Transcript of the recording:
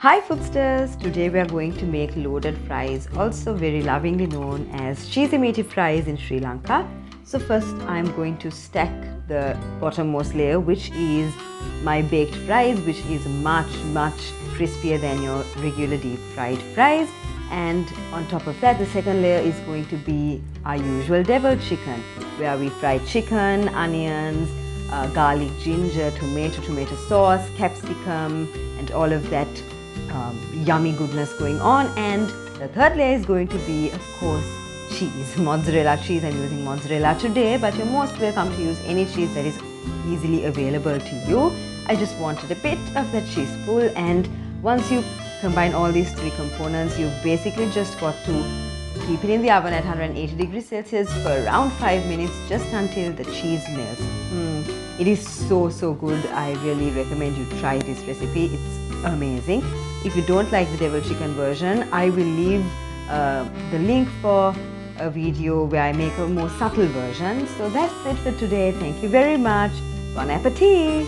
Hi Foodsters! Today we are going to make loaded fries, also very lovingly known as cheesy meaty fries in Sri Lanka. So first I am going to stack the bottommost layer, which is my baked fries, which is much crispier than your regular deep fried fries. And on top of that, the second layer is going to be our usual deviled chicken, where we fry chicken, onions, garlic, ginger, tomato sauce, capsicum, and all of that yummy goodness going on. And the third layer is going to be, of course, cheese, mozzarella cheese. I'm using mozzarella today, but you're most welcome to use any cheese that is easily available to you. I just wanted a bit of that cheese pull, and once you combine all these three components, you've basically just got to keep it in the oven at 180 degrees Celsius for around 5 minutes, just until the cheese melts. It is so good. I really recommend you try this recipe. It's amazing. If you don't like the deviled chicken version, I will leave the link for a video where I make a more subtle version. So that's it for today. Thank you very much. Bon appetit!